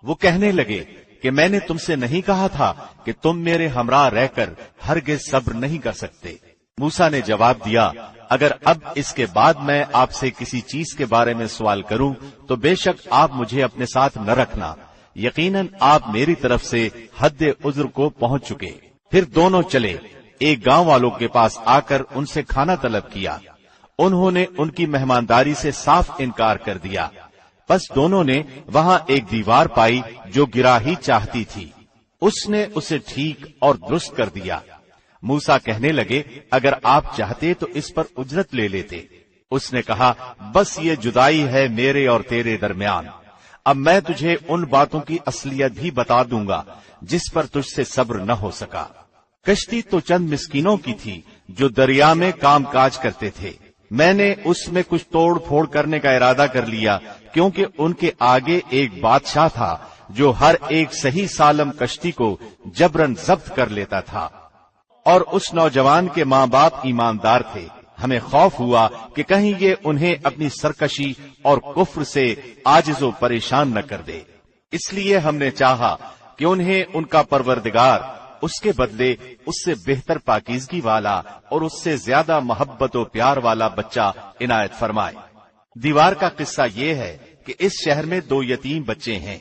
وہ کہنے لگے کہ میں نے تم سے نہیں کہا تھا کہ تم میرے ہمراہ رہ کر ہرگز صبر نہیں کر سکتے؟ موسیٰ نے جواب دیا، اگر اب اس کے بعد میں آپ سے کسی چیز کے بارے میں سوال کروں تو بے شک آپ مجھے اپنے ساتھ نہ رکھنا، یقیناً آپ میری طرف سے حد عذر کو پہنچ چکے۔ پھر دونوں چلے، ایک گاؤں والوں کے پاس آ کر ان سے کھانا طلب کیا۔ انہوں نے ان کی مہمانداری سے صاف انکار کر دیا۔ بس دونوں نے وہاں ایک دیوار پائی جو گرا ہی چاہتی تھی، اس نے اسے ٹھیک اور درست کر دیا۔ موسیٰ کہنے لگے، اگر آپ چاہتے تو اس پر اجرت لے لیتے۔ اس نے کہا، بس یہ جدائی ہے میرے اور تیرے درمیان، اب میں تجھے ان باتوں کی اصلیت بھی بتا دوں گا جس پر تجھ سے صبر نہ ہو سکا۔ کشتی تو چند مسکینوں کی تھی جو دریا میں کام کاج کرتے تھے۔ میں نے اس میں کچھ توڑ پھوڑ کرنے کا ارادہ کر لیا، کیونکہ ان کے آگے ایک بادشاہ تھا جو ہر ایک صحیح سالم کشتی کو جبرن ضبط کر لیتا تھا، اور اس نوجوان کے ماں باپ ایماندار تھے۔ ہمیں خوف ہوا کہ کہیں یہ انہیں اپنی سرکشی اور کفر سے عاجز و پریشان نہ کر دے، اس لیے ہم نے چاہا کہ انہیں ان کا پروردگار اس کے بدلے اس سے بہتر پاکیزگی والا اور اس سے زیادہ محبت و پیار والا بچہ عنایت فرمائے۔ دیوار کا قصہ یہ ہے کہ اس شہر میں 2 یتیم بچے ہیں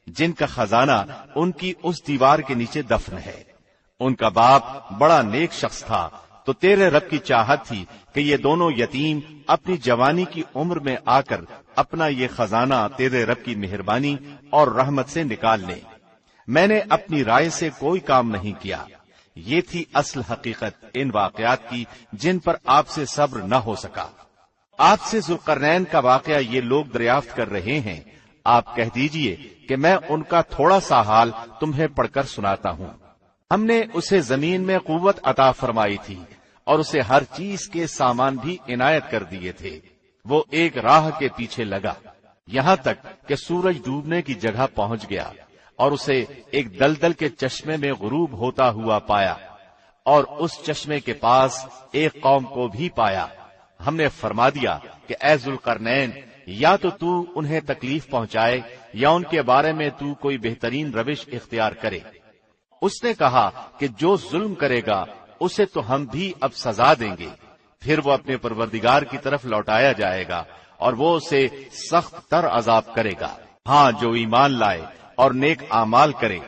جن کا خزانہ ان کی اس دیوار کے نیچے دفن ہے۔ ان کا باپ بڑا نیک شخص تھا، تو تیرے رب کی چاہت تھی کہ یہ دونوں یتیم اپنی جوانی کی عمر میں آ کر اپنا یہ خزانہ تیرے رب کی مہربانی اور رحمت سے نکال لیں۔ میں نے اپنی رائے سے کوئی کام نہیں کیا۔ یہ تھی اصل حقیقت ان واقعات کی جن پر آپ سے صبر نہ ہو سکا۔ آپ سے ذوالقرنین کا واقعہ یہ لوگ دریافت کر رہے ہیں، آپ کہہ دیجئے کہ میں ان کا تھوڑا سا حال تمہیں پڑھ کر سناتا ہوں۔ ہم نے اسے زمین میں قوت عطا فرمائی تھی اور اسے ہر چیز کے سامان بھی عنایت کر دیے تھے۔ وہ ایک راہ کے پیچھے لگا یہاں تک کہ سورج ڈوبنے کی جگہ پہنچ گیا، اور اسے ایک دلدل کے چشمے میں غروب ہوتا ہوا پایا، اور اس چشمے کے پاس ایک قوم کو بھی پایا۔ ہم نے فرما دیا کہ اے ذوالقرنین، یا تو انہیں تکلیف پہنچائے یا ان کے بارے میں تو کوئی بہترین روش اختیار کرے۔ اس نے کہا کہ جو ظلم کرے گا اسے تو ہم بھی اب سزا دیں گے، پھر وہ اپنے پروردگار کی طرف لوٹایا جائے گا اور وہ اسے سخت تر عذاب کرے گا۔ ہاں، جو ایمان لائے اور نیک اعمال کرے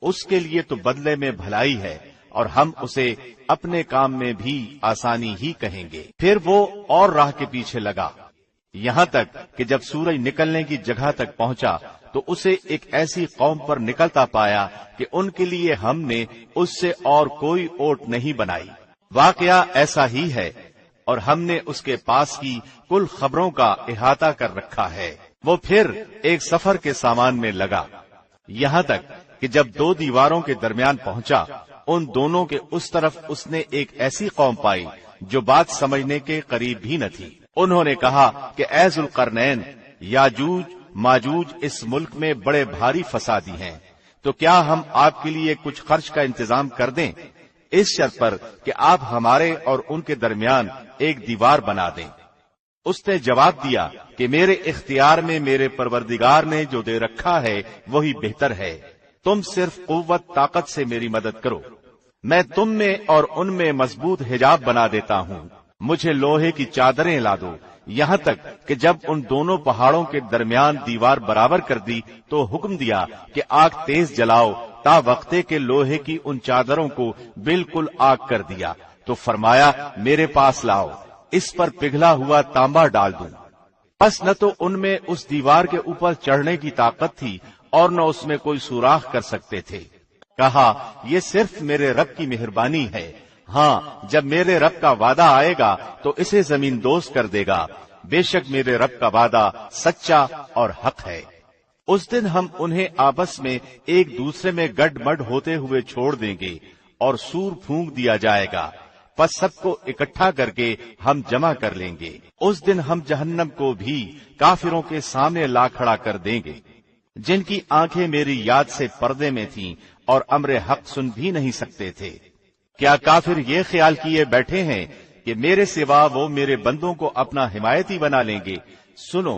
اس کے لیے تو بدلے میں بھلائی ہے، اور ہم اسے اپنے کام میں بھی آسانی ہی کہیں گے۔ پھر وہ اور راہ کے پیچھے لگا یہاں تک کہ جب سورج نکلنے کی جگہ تک پہنچا تو اسے ایک ایسی قوم پر نکلتا پایا کہ ان کے لیے ہم نے اس سے اور کوئی اوٹ نہیں بنائی۔ واقعہ ایسا ہی ہے، اور ہم نے اس کے پاس کی کل خبروں کا احاطہ کر رکھا ہے۔ وہ پھر ایک سفر کے سامان میں لگا یہاں تک کہ جب 2 دیواروں کے درمیان پہنچا، ان دونوں کے اس طرف اس نے ایک ایسی قوم پائی جو بات سمجھنے کے قریب بھی نہ تھی۔ انہوں نے کہا کہ اے ذوالقرنین، یاجوج ماجوج اس ملک میں بڑے بھاری فسادی ہیں، تو کیا ہم آپ کے لیے کچھ خرچ کا انتظام کر دیں، اس شرط پر کہ آپ ہمارے اور ان کے درمیان ایک دیوار بنا دیں۔ اس نے جواب دیا کہ میرے اختیار میں میرے پروردگار نے جو دے رکھا ہے وہی بہتر ہے، تم صرف قوت طاقت سے میری مدد کرو، میں تم میں اور ان میں مضبوط حجاب بنا دیتا ہوں۔ مجھے لوہے کی چادریں لا دو۔ یہاں تک کہ جب ان دونوں پہاڑوں کے درمیان دیوار برابر کر دی تو حکم دیا کہ آگ تیز جلاؤ، تا وقتے کے لوہے کی ان چادروں کو بالکل آگ کر دیا، تو فرمایا میرے پاس لاؤ، اس پر پگھلا ہوا تانبا ڈال دوں۔ پس نہ تو ان میں اس دیوار کے اوپر چڑھنے کی طاقت تھی اور نہ اس میں کوئی سوراخ کر سکتے تھے۔ کہا یہ صرف میرے رب کی مہربانی ہے، ہاں جب میرے رب کا وعدہ آئے گا تو اسے زمین دوز کر دے گا، بے شک میرے رب کا وعدہ سچا اور حق ہے۔ اس دن ہم انہیں آپس میں ایک دوسرے میں گڈ مڈ ہوتے ہوئے چھوڑ دیں گے اور سور پھونک دیا جائے گا، پس سب کو اکٹھا کر کے ہم جمع کر لیں گے۔ اس دن ہم جہنم کو بھی کافروں کے سامنے لا کھڑا کر دیں گے، جن کی آنکھیں میری یاد سے پردے میں تھیں اور امر حق سن بھی نہیں سکتے تھے۔ کیا کافر یہ خیال کیے بیٹھے ہیں کہ میرے سوا وہ میرے بندوں کو اپنا حمایتی بنا لیں گے؟ سنو،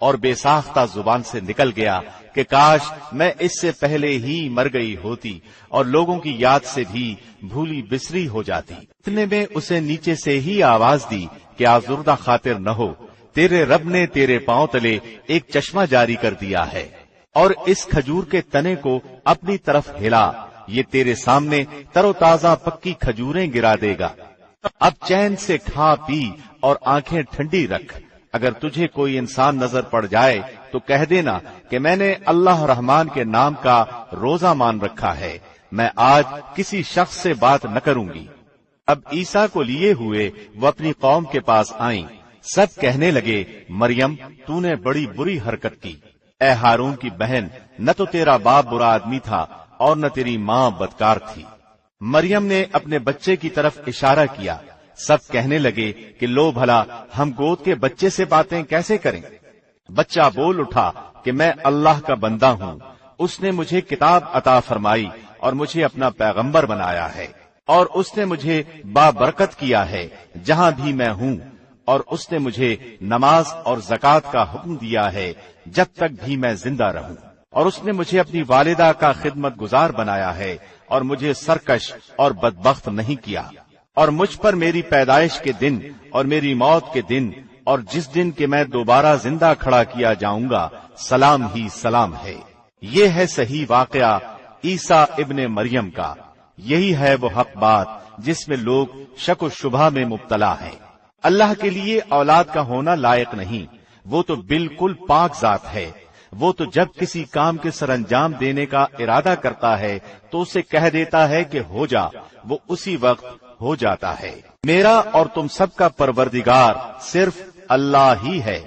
اور بے ساختہ زبان سے نکل گیا کہ کاش میں اس سے پہلے ہی مر گئی ہوتی اور لوگوں کی یاد سے بھی بھولی بسری ہو جاتی۔ اتنے میں اسے نیچے سے ہی آواز دی کہ آزردہ خاطر نہ ہو، تیرے رب نے تیرے پاؤں تلے ایک چشمہ جاری کر دیا ہے، اور اس کھجور کے تنے کو اپنی طرف ہلا، یہ تیرے سامنے تر و تازہ پکی کھجوریں گرا دے گا۔ اب چین سے کھا پی اور آنکھیں ٹھنڈی رکھ۔ اگر تجھے کوئی انسان نظر پڑ جائے تو کہہ دینا کہ میں نے اللہ رحمان کے نام کا روزہ مان رکھا ہے، میں آج کسی شخص سے بات نہ کروں گی۔ اب عیسیٰ کو لیے ہوئے وہ اپنی قوم کے پاس آئیں، سب کہنے لگے مریم تو نے بڑی بری حرکت کی، اے ہارون کی بہن، نہ تو تیرا باپ برا آدمی تھا اور نہ تیری ماں بدکار تھی۔ مریم نے اپنے بچے کی طرف اشارہ کیا، سب کہنے لگے کہ لو بھلا ہم گود کے بچے سے باتیں کیسے کریں؟ بچہ بول اٹھا کہ میں اللہ کا بندہ ہوں، اس نے مجھے کتاب عطا فرمائی اور مجھے اپنا پیغمبر بنایا ہے، اور اس نے مجھے بابرکت کیا ہے جہاں بھی میں ہوں، اور اس نے مجھے نماز اور زکوٰۃ کا حکم دیا ہے جب تک بھی میں زندہ رہوں، اور اس نے مجھے اپنی والدہ کا خدمت گزار بنایا ہے اور مجھے سرکش اور بدبخت نہیں کیا، اور مجھ پر میری پیدائش کے دن اور میری موت کے دن اور جس دن کہ میں دوبارہ زندہ کھڑا کیا جاؤں گا سلام ہی سلام ہے۔ یہ ہے صحیح واقعہ عیسیٰ ابن مریم کا، یہی ہے وہ حق بات جس میں لوگ شک و شبہ میں مبتلا ہیں۔ اللہ کے لیے اولاد کا ہونا لائق نہیں، وہ تو بالکل پاک ذات ہے، وہ تو جب کسی کام کے سر انجام دینے کا ارادہ کرتا ہے تو اسے کہہ دیتا ہے کہ ہو جا، وہ اسی وقت ہو جاتا ہے۔ میرا اور تم سب کا پروردگار صرف اللہ ہی ہے،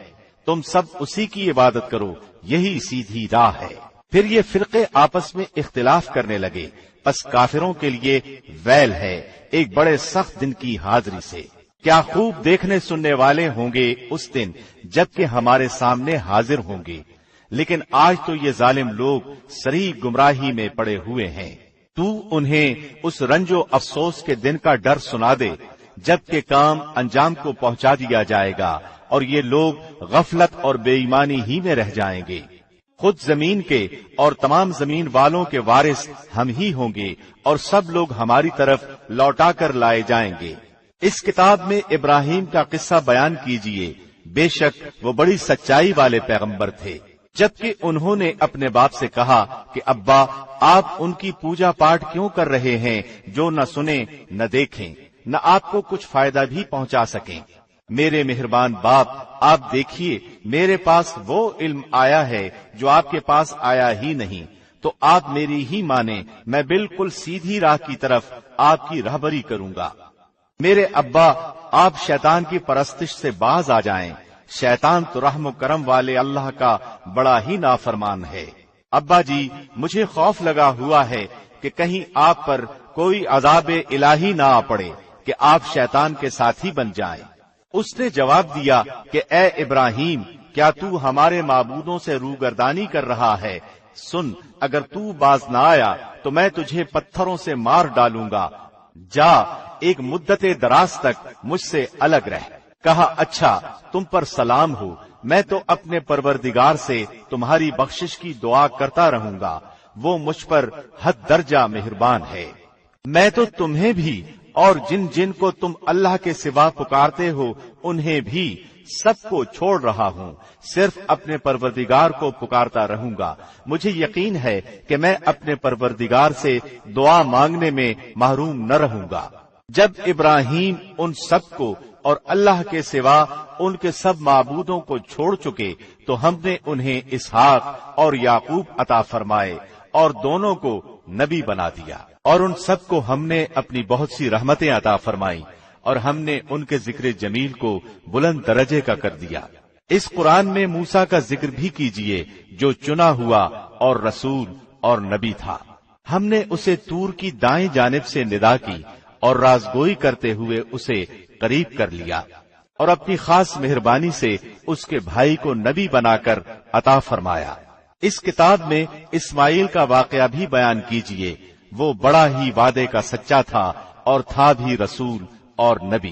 تم سب اسی کی عبادت کرو، یہی سیدھی راہ ہے۔ پھر یہ فرقے آپس میں اختلاف کرنے لگے، پس کافروں کے لیے ویل ہے ایک بڑے سخت دن کی حاضری سے۔ کیا خوب دیکھنے سننے والے ہوں گے اس دن جبکہ ہمارے سامنے حاضر ہوں گے، لیکن آج تو یہ ظالم لوگ صریح گمراہی میں پڑے ہوئے ہیں۔ تو انہیں اس رنج و افسوس کے دن کا ڈر سنا دے جبکہ کام انجام کو پہنچا دیا جائے گا اور یہ لوگ غفلت اور بے ایمانی ہی میں رہ جائیں گے۔ خود زمین کے اور تمام زمین والوں کے وارث ہم ہی ہوں گے اور سب لوگ ہماری طرف لوٹا کر لائے جائیں گے۔ اس کتاب میں ابراہیم کا قصہ بیان کیجئے، بے شک وہ بڑی سچائی والے پیغمبر تھے۔ جبکہ انہوں نے اپنے باپ سے کہا کہ ابا آپ ان کی پوجا پاٹ کیوں کر رہے ہیں جو نہ سنیں نہ دیکھیں نہ آپ کو کچھ فائدہ بھی پہنچا سکیں۔ میرے مہربان باپ آپ دیکھیے میرے پاس وہ علم آیا ہے جو آپ کے پاس آیا ہی نہیں، تو آپ میری ہی مانیں، میں بالکل سیدھی راہ کی طرف آپ کی رہبری کروں گا۔ میرے ابا آپ شیطان کی پرستش سے باز آ جائیں، شیطان تو رحم و کرم والے اللہ کا بڑا ہی نافرمان ہے۔ ابا جی مجھے خوف لگا ہوا ہے کہ کہیں آپ پر کوئی عذاب الہی نہ آ پڑے کہ آپ شیطان کے ساتھی بن جائیں۔ اس نے جواب دیا کہ اے ابراہیم کیا تو ہمارے معبودوں سے روگردانی کر رہا ہے؟ سن، اگر تو باز نہ آیا تو میں تجھے پتھروں سے مار ڈالوں گا، جا ایک مدت دراز تک مجھ سے الگ رہ۔ کہا اچھا تم پر سلام ہو، میں تو اپنے پروردگار سے تمہاری بخشش کی دعا کرتا رہوں گا، وہ مجھ پر حد درجہ مہربان ہے۔ میں تو تمہیں بھی اور جن جن کو تم اللہ کے سوا پکارتے ہو انہیں بھی سب کو چھوڑ رہا ہوں، صرف اپنے پروردگار کو پکارتا رہوں گا۔ مجھے یقین ہے کہ میں اپنے پروردگار سے دعا مانگنے میں محروم نہ رہوں گا۔ جب ابراہیم ان سب کو اور اللہ کے سوا ان کے سب معبودوں کو چھوڑ چکے تو ہم نے انہیں اسحاق اور یعقوب عطا فرمائے اور دونوں کو نبی بنا دیا، اور ان سب کو ہم نے اپنی بہت سی رحمتیں عطا فرمائی، اور ہم نے ان کے ذکر جمیل کو بلند درجے کا کر دیا۔ اس قرآن میں موسیٰ کا ذکر بھی کیجئے جو چنا ہوا اور رسول اور نبی تھا۔ ہم نے اسے طور کی دائیں جانب سے ندا کی اور رازگوئی کرتے ہوئے اسے قریب کر لیا، اور اپنی خاص مہربانی سے اس کے بھائی کو نبی بنا کر عطا فرمایا۔ اس کتاب میں اسماعیل کا واقعہ بھی بیان کیجئے، وہ بڑا ہی وعدے کا سچا تھا اور تھا بھی رسول اور نبی۔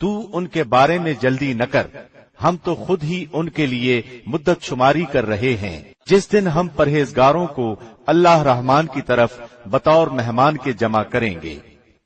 تو ان کے بارے میں جلدی نہ کر، ہم تو خود ہی ان کے لیے مدت شماری کر رہے ہیں، جس دن ہم پرہیزگاروں کو اللہ رحمان کی طرف بطور مہمان کے جمع کریں گے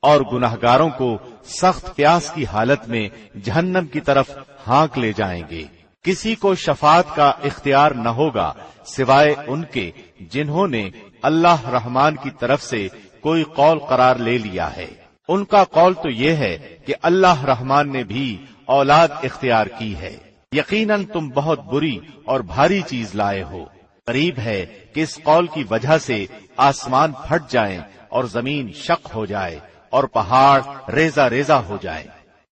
اور گناہگاروں کو سخت پیاس کی حالت میں جہنم کی طرف ہانک لے جائیں گے۔ کسی کو شفاعت کا اختیار نہ ہوگا سوائے ان کے جنہوں نے اللہ رحمان کی طرف سے کوئی قول قرار لے لیا ہے۔ ان کا قول تو یہ ہے کہ اللہ رحمان نے بھی اولاد اختیار کی ہے۔ یقیناً تم بہت بری اور بھاری چیز لائے ہو۔ قریب ہے کہ اس قول کی وجہ سے آسمان پھٹ جائیں اور زمین شق ہو جائے اور پہاڑ ریزہ ریزہ ہو جائے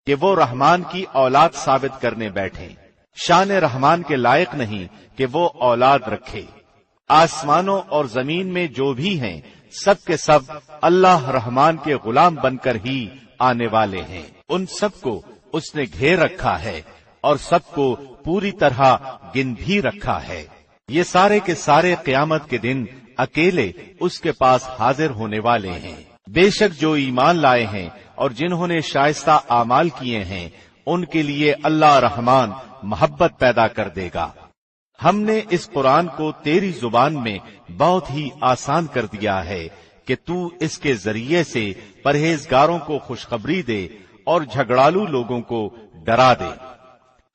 کہ وہ رحمان کی اولاد ثابت کرنے بیٹھے۔ شان رحمان کے لائق نہیں کہ وہ اولاد رکھے۔ آسمانوں اور زمین میں جو بھی ہیں سب کے سب اللہ رحمان کے غلام بن کر ہی آنے والے ہیں۔ ان سب کو اس نے گھیر رکھا ہے اور سب کو پوری طرح گن بھی رکھا ہے۔ یہ سارے کے سارے قیامت کے دن اکیلے اس کے پاس حاضر ہونے والے ہیں۔ بے شک جو ایمان لائے ہیں اور جنہوں نے شائستہ اعمال کیے ہیں ان کے لیے اللہ رحمان محبت پیدا کر دے گا۔ ہم نے اس قرآن کو تیری زبان میں بہت ہی آسان کر دیا ہے کہ تو اس کے ذریعے سے پرہیزگاروں کو خوشخبری دے اور جھگڑالو لوگوں کو ڈرا دے۔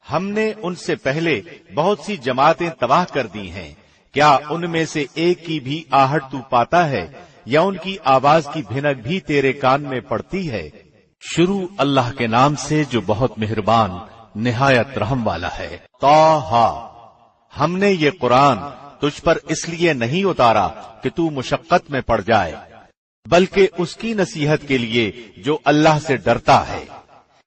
ہم نے ان سے پہلے بہت سی جماعتیں تباہ کر دی ہیں، کیا ان میں سے ایک کی بھی آہٹ تو پاتا ہے یا ان کی آواز کی بھنک بھی تیرے کان میں پڑتی ہے؟ شروع اللہ کے نام سے جو بہت مہربان نہایت رحم والا ہے۔ طٰہٰ، ہم نے یہ قرآن تجھ پر اس لیے نہیں اتارا کہ تو مشقت میں پڑ جائے، بلکہ اس کی نصیحت کے لیے جو اللہ سے ڈرتا ہے۔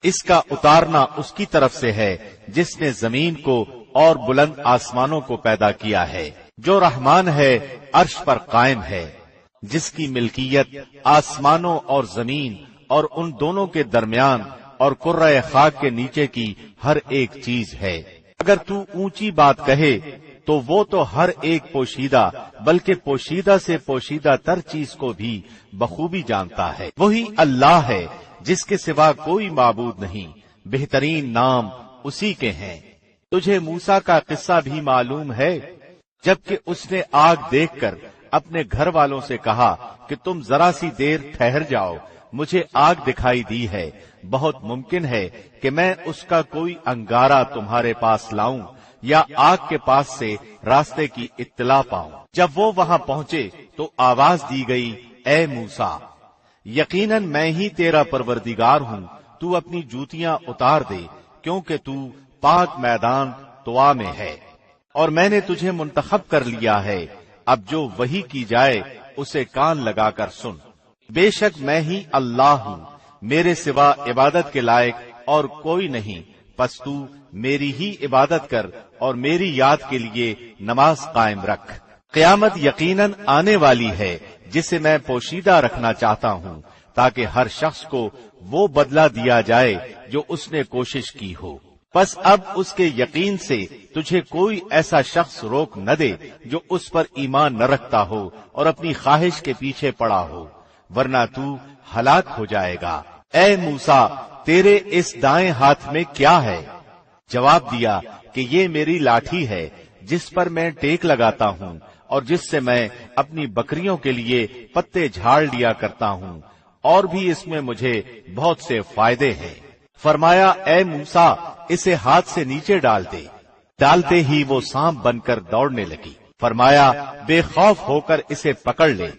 اس کا اتارنا اس کی طرف سے ہے جس نے زمین کو اور بلند آسمانوں کو پیدا کیا ہے، جو رحمان ہے عرش پر قائم ہے، جس کی ملکیت آسمانوں اور زمین اور ان دونوں کے درمیان اور کرۂ خاک کے نیچے کی ہر ایک چیز ہے۔ اگر تو اونچی بات کہے تو وہ تو ہر ایک پوشیدہ بلکہ پوشیدہ سے پوشیدہ تر چیز کو بھی بخوبی جانتا ہے۔ وہی اللہ ہے جس کے سوا کوئی معبود نہیں، بہترین نام اسی کے ہیں۔ تجھے موسیٰ کا قصہ بھی معلوم ہے، جبکہ اس نے آگ دیکھ کر اپنے گھر والوں سے کہا کہ تم ذرا سی دیر ٹھہر جاؤ، مجھے آگ دکھائی دی ہے، بہت ممکن ہے کہ میں اس کا کوئی انگارہ تمہارے پاس لاؤں یا آگ کے پاس سے راستے کی اطلاع پاؤں۔ جب وہ وہاں پہنچے تو آواز دی گئی، اے موسیٰ، یقیناً میں ہی تیرا پروردگار ہوں، تو اپنی جوتیاں اتار دے کیونکہ تو پاک میدان طوا میں ہے اور میں نے تجھے منتخب کر لیا ہے۔ اب جو وحی کی جائے اسے کان لگا کر سن۔ بے شک میں ہی اللہ ہوں، میرے سوا عبادت کے لائق اور کوئی نہیں، پس تو میری ہی عبادت کر اور میری یاد کے لیے نماز قائم رکھ۔ قیامت یقیناً آنے والی ہے جسے میں پوشیدہ رکھنا چاہتا ہوں تاکہ ہر شخص کو وہ بدلہ دیا جائے جو اس نے کوشش کی ہو۔ پس اب اس کے یقین سے تجھے کوئی ایسا شخص روک نہ دے جو اس پر ایمان نہ رکھتا ہو اور اپنی خواہش کے پیچھے پڑا ہو، ورنہ تو ہلاک ہو جائے گا۔ اے موسیٰ، تیرے اس دائیں ہاتھ میں کیا ہے؟ جواب دیا کہ یہ میری لاٹھی ہے جس پر میں ٹیک لگاتا ہوں اور جس سے میں اپنی بکریوں کے لیے پتے جھاڑ لیا کرتا ہوں، اور بھی اس میں مجھے بہت سے فائدے ہیں۔ فرمایا، اے موسیٰ، اسے ہاتھ سے نیچے ڈال دے۔ ڈالتے ہی وہ سانپ بن کر دوڑنے لگی۔ فرمایا، بے خوف ہو کر اسے پکڑ لے،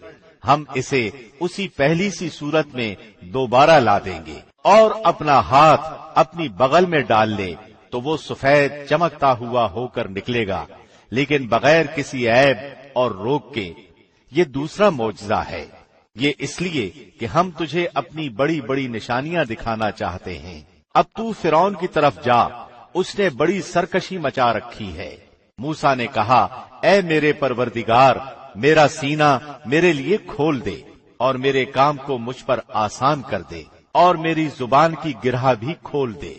ہم اسے اسی پہلی سی صورت میں دوبارہ لا دیں گے، اور اپنا ہاتھ اپنی بغل میں ڈال لے تو وہ سفید چمکتا ہوا ہو کر نکلے گا، لیکن بغیر کسی عیب اور روگ کے۔ یہ دوسرا معجزہ ہے، یہ اس لیے کہ ہم تجھے اپنی بڑی بڑی نشانیاں دکھانا چاہتے ہیں۔ اب تو فرعون کی طرف جا، اس نے بڑی سرکشی مچا رکھی ہے۔ موسیٰ نے کہا، اے میرے پروردگار، میرا سینہ میرے لیے کھول دے اور میرے کام کو مجھ پر آسان کر دے اور میری زبان کی گرہ بھی کھول دے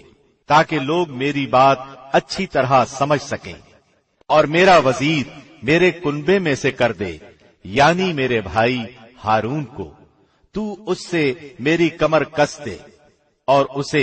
تاکہ لوگ میری بات اچھی طرح سمجھ سکیں، اور میرا وزیر میرے کنبے میں سے کر دے، یعنی میرے بھائی ہارون کو۔ تو اس سے میری کمر کس دے اور اسے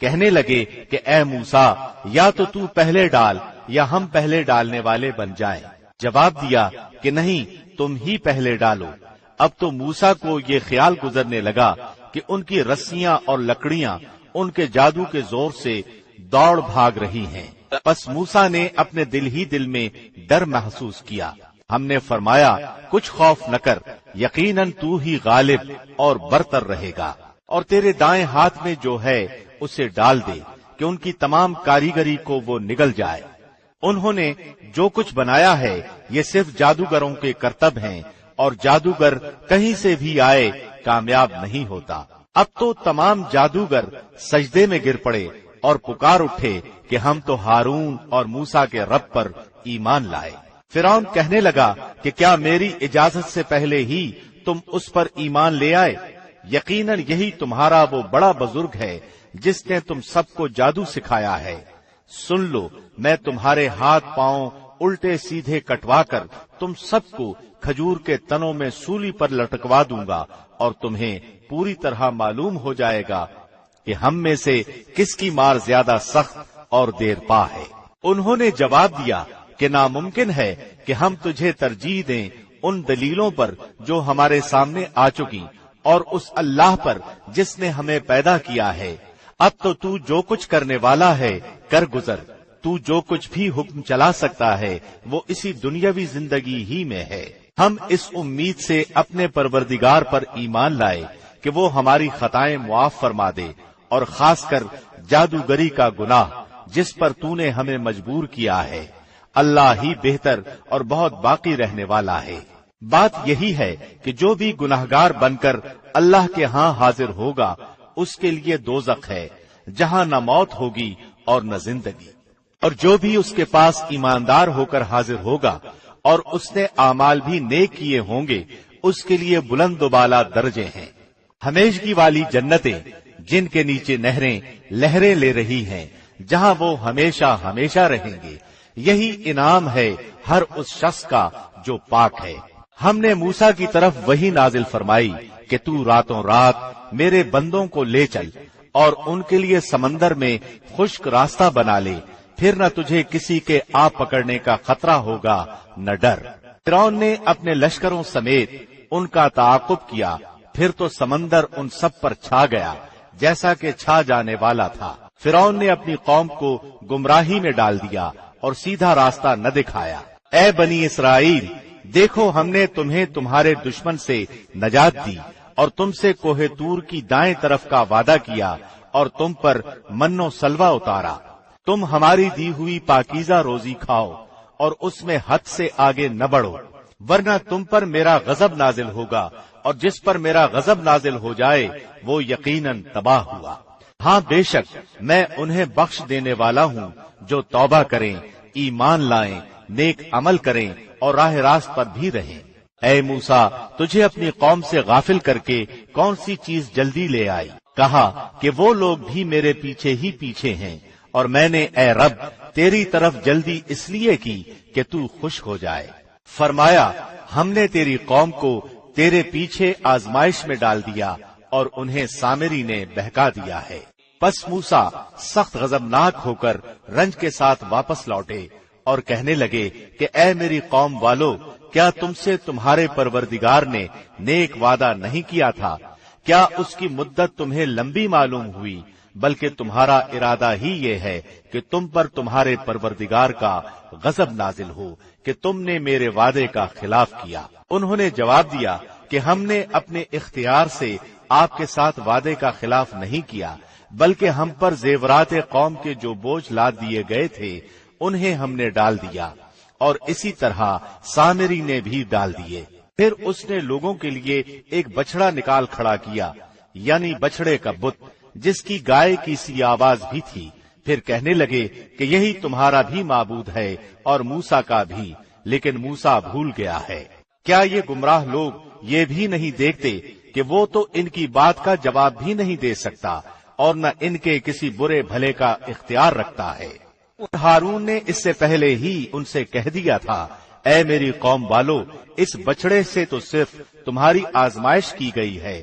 کہنے لگے کہ اے موسیٰ، یا تو پہلے ڈال یا ہم پہلے ڈالنے والے بن جائیں۔ جواب دیا کہ نہیں، تم ہی پہلے ڈالو۔ اب تو موسیٰ کو یہ خیال گزرنے لگا کہ ان کی رسیاں اور لکڑیاں ان کے جادو کے زور سے دوڑ بھاگ رہی ہیں۔ پس موسیٰ نے اپنے دل میں ڈر محسوس کیا۔ ہم نے فرمایا کچھ خوف نہ کر، یقیناً تو ہی غالب اور برتر رہے گا، اور تیرے دائیں ہاتھ میں جو ہے اسے ڈال دے کہ ان کی تمام کاریگری کو وہ نگل جائے۔ انہوں نے جو کچھ بنایا ہے یہ صرف جادوگروں کے کرتب ہیں، اور جادوگر کہیں سے بھی آئے کامیاب نہیں ہوتا۔ اب تو تمام جادوگر سجدے میں گر پڑے اور پکار اٹھے کہ ہم تو ہارون اور موسیٰ کے رب پر ایمان لائے۔ فرعون کہنے لگا کہ کیا میری اجازت سے پہلے ہی تم اس پر ایمان لے آئے؟ یقیناً یہی تمہارا وہ بڑا بزرگ ہے جس نے تم سب کو جادو سکھایا ہے۔ سن لو، میں تمہارے ہاتھ پاؤں الٹے سیدھے کٹوا کر تم سب کو کھجور کے تنوں میں سولی پر لٹکوا دوں گا، اور تمہیں پوری طرح معلوم ہو جائے گا کہ ہم میں سے کس کی مار زیادہ سخت اور دیر پا ہے۔ انہوں نے جواب دیا کہ ناممکن ہے کہ ہم تجھے ترجیح دیں ان دلیلوں پر جو ہمارے سامنے آ چکی، اور اس اللہ پر جس نے ہمیں پیدا کیا ہے۔ اب تو جو کچھ کرنے والا ہے کر گزر، تو جو کچھ بھی حکم چلا سکتا ہے وہ اسی دنیاوی زندگی ہی میں ہے۔ ہم اس امید سے اپنے پروردگار پر ایمان لائے کہ وہ ہماری خطائیں معاف فرما دے، اور خاص کر جادوگری کا گناہ جس پر تو نے ہمیں مجبور کیا ہے۔ اللہ ہی بہتر اور بہت باقی رہنے والا ہے۔ بات یہی ہے کہ جو بھی گناہگار بن کر اللہ کے ہاں حاضر ہوگا اس کے لیے دوزخ ہے، جہاں نہ موت ہوگی اور نہ زندگی، اور جو بھی اس کے پاس ایماندار ہو کر حاضر ہوگا اور اس نے اعمال بھی نیک کیے ہوں گے اس کے لیے بلند و بالا درجے ہیں، ہمیشگی والی جنتیں جن کے نیچے نہریں لہریں لے رہی ہیں، جہاں وہ ہمیشہ ہمیشہ رہیں گے۔ یہی انعام ہے ہر اس شخص کا جو پاک ہے۔ ہم نے موسیٰ کی طرف وحی نازل فرمائی کہ تو راتوں رات میرے بندوں کو لے چل اور ان کے لیے سمندر میں خشک راستہ بنا لے، پھر نہ تجھے کسی کے آ پکڑنے کا خطرہ ہوگا نہ ڈر۔ فرعون نے اپنے لشکروں سمیت ان کا تعاقب کیا، پھر تو سمندر ان سب پر چھا گیا جیسا کہ چھا جانے والا تھا۔ فرعون نے اپنی قوم کو گمراہی میں ڈال دیا اور سیدھا راستہ نہ دکھایا۔ اے بنی اسرائیل، دیکھو ہم نے تمہیں تمہارے دشمن سے نجات دی اور تم سے کوہ طور کی دائیں طرف کا وعدہ کیا اور تم پر من و سلوہ اتارا۔ تم ہماری دی ہوئی پاکیزہ روزی کھاؤ اور اس میں حد سے آگے نہ بڑھو، ورنہ تم پر میرا غضب نازل ہوگا، اور جس پر میرا غضب نازل ہو جائے وہ یقیناً تباہ ہوا۔ ہاں بے شک میں انہیں بخش دینے والا ہوں جو توبہ کریں، ایمان لائیں، نیک عمل کریں اور راہ راست پر بھی رہیں۔ اے موسیٰ، تجھے اپنی قوم سے غافل کر کے کون سی چیز جلدی لے آئی؟ کہا کہ وہ لوگ بھی میرے پیچھے ہی پیچھے ہیں، اور میں نے اے رب تیری طرف جلدی اس لیے کی کہ تو خوش ہو جائے۔ فرمایا ہم نے تیری قوم کو تیرے پیچھے آزمائش میں ڈال دیا اور انہیں سامری نے بہکا دیا ہے۔ پس موسیٰ سخت غضبناک ہو کر رنج کے ساتھ واپس لوٹے اور کہنے لگے کہ اے میری قوم والو، کیا تم سے تمہارے پروردگار نے نیک وعدہ نہیں کیا تھا؟ کیا اس کی مدت تمہیں لمبی معلوم ہوئی؟ بلکہ تمہارا ارادہ ہی یہ ہے کہ تم پر تمہارے پروردگار کا غضب نازل ہو کہ تم نے میرے وعدے کا خلاف کیا۔ انہوں نے جواب دیا کہ ہم نے اپنے اختیار سے آپ کے ساتھ وعدے کا خلاف نہیں کیا، بلکہ ہم پر زیورات قوم کے جو بوجھ لاد دیے گئے تھے انہیں ہم نے ڈال دیا، اور اسی طرح سامری نے بھی ڈال دیے۔ پھر اس نے لوگوں کے لیے ایک بچڑا نکال کھڑا کیا، یعنی بچڑے کا بت جس کی گائے کی سی آواز بھی تھی۔ پھر کہنے لگے کہ یہی تمہارا بھی معبود ہے اور موسیٰ کا بھی، لیکن موسیٰ بھول گیا ہے۔ کیا یہ گمراہ لوگ یہ بھی نہیں دیکھتے کہ وہ تو ان کی بات کا جواب بھی نہیں دے سکتا اور نہ ان کے کسی برے بھلے کا اختیار رکھتا ہے؟ ہارون نے اس سے پہلے ہی ان سے کہہ دیا تھا، اے میری قوم والو، اس بچڑے سے تو صرف تمہاری آزمائش کی گئی ہے،